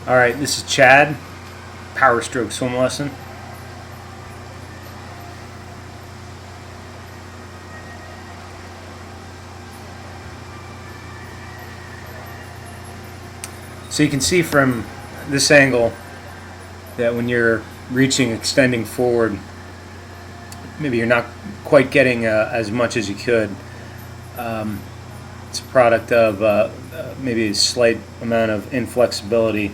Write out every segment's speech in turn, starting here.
Alright, this is Chad, Powerstroke swim lesson. So you can see from this angle that when you're extending forward, maybe you're not quite getting as much as you could. It's a product of maybe a slight amount of inflexibility,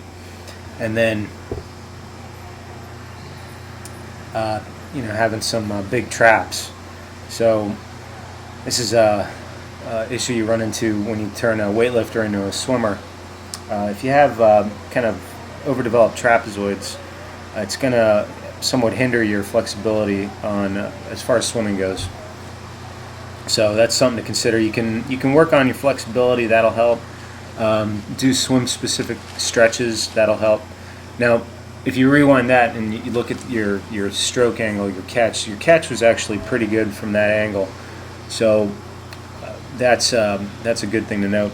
and then having some big traps. So this is a issue you run into when you turn a weightlifter into a swimmer. If you have kind of overdeveloped trapezoids, it's going to somewhat hinder your flexibility on as far as swimming goes. So that's something to consider. You can work on your flexibility. That'll help. Do swim specific stretches. That'll help. Now, if you rewind that and you look at your stroke angle, your catch was actually pretty good from that angle. So that's a good thing to note.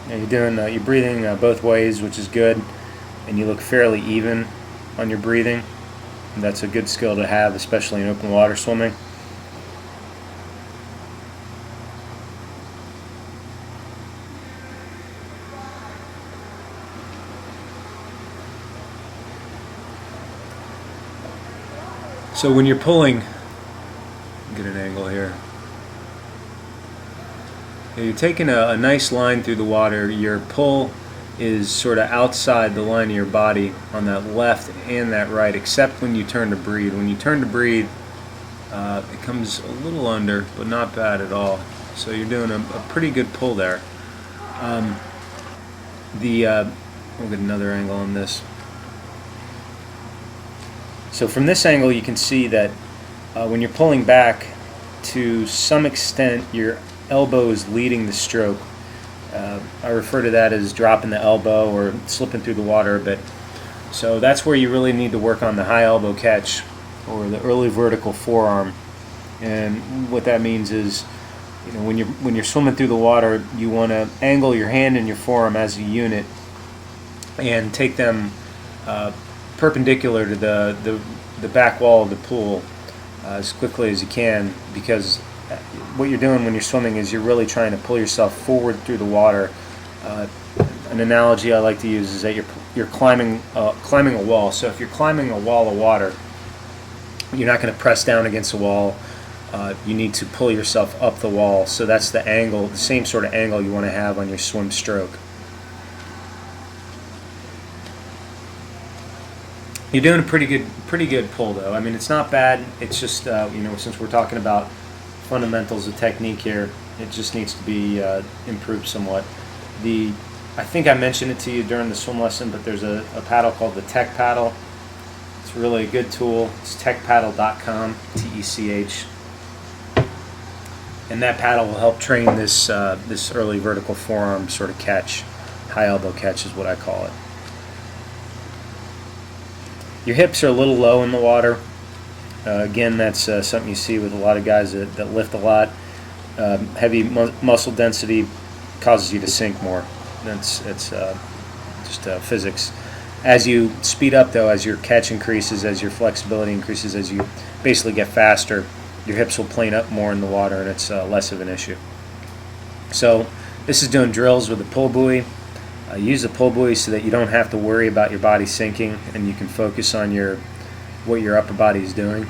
Now you're breathing both ways, which is good, and you look fairly even on your breathing. And that's a good skill to have, especially in open water swimming. So when you're pulling, get an angle here. You're taking a nice line through the water. Your pull is sort of outside the line of your body on that left and that right, except when you turn to breathe. When you turn to breathe, it comes a little under, but not bad at all. So you're doing a pretty good pull there. We'll get another angle on this. So from this angle, you can see that when you're pulling back, to some extent, your elbow is leading the stroke. I refer to that as dropping the elbow or slipping through the water a bit. So that's where you really need to work on the high elbow catch or the early vertical forearm. And what that means is, when you're swimming through the water, you want to angle your hand and your forearm as a unit and take them perpendicular to the back wall of the pool as quickly as you can, because what you're doing when you're swimming is you're really trying to pull yourself forward through the water. An analogy I like to use is that you're climbing a wall. So if you're climbing a wall of water, you're not going to press down against the wall. You need to pull yourself up the wall. So that's the angle, the same sort of angle you want to have on your swim stroke. You're doing a pretty good pull, though. I mean, it's not bad. It's just since we're talking about fundamentals of technique here, it just needs to be improved somewhat. I think I mentioned it to you during the swim lesson, but there's a paddle called the Tech Paddle. It's really a good tool. It's techpaddle.com, T-E-C-H. And that paddle will help train this early vertical forearm sort of catch. High elbow catch is what I call it. Your hips are a little low in the water. Again, that's something you see with a lot of guys that lift a lot. Heavy muscle density causes you to sink more. It's just physics. As you speed up, though, as your catch increases, as your flexibility increases, as you basically get faster, your hips will plane up more in the water, and it's less of an issue. So this is doing drills with the pull buoy. Use the pull buoy so that you don't have to worry about your body sinking, and you can focus on what your upper body is doing.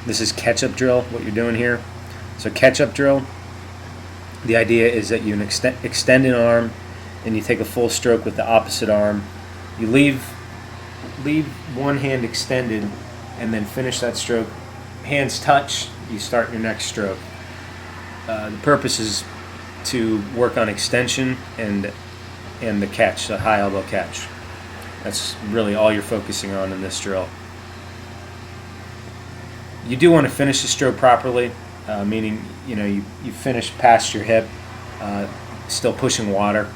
This is catch-up drill, what you're doing here. So catch-up drill, the idea is that you extend an arm and you take a full stroke with the opposite arm. You leave one hand extended and then finish that stroke. Hands touch, you start your next stroke. The purpose is to work on extension and the catch, the high elbow catch. That's really all you're focusing on in this drill. You do want to finish the stroke properly, meaning you finish past your hip, still pushing water.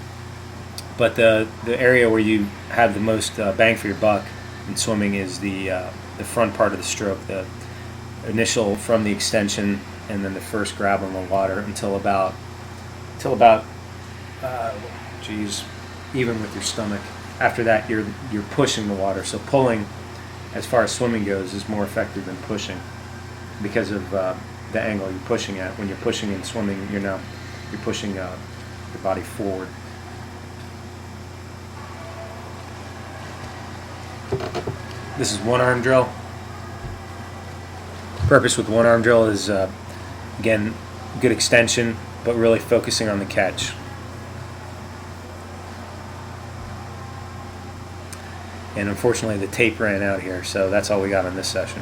But the area where you have the most bang for your buck in swimming is the front part of the stroke, the initial from the extension and then the first grab on the water until about, even with your stomach. After that, you're pushing the water. So pulling, as far as swimming goes, is more effective than pushing because of the angle you're pushing at. When you're pushing in swimming, you're pushing your body forward. This is one arm drill. Purpose with one arm drill is again, good extension, but really focusing on the catch. And unfortunately the tape ran out here, so that's all we got on this session.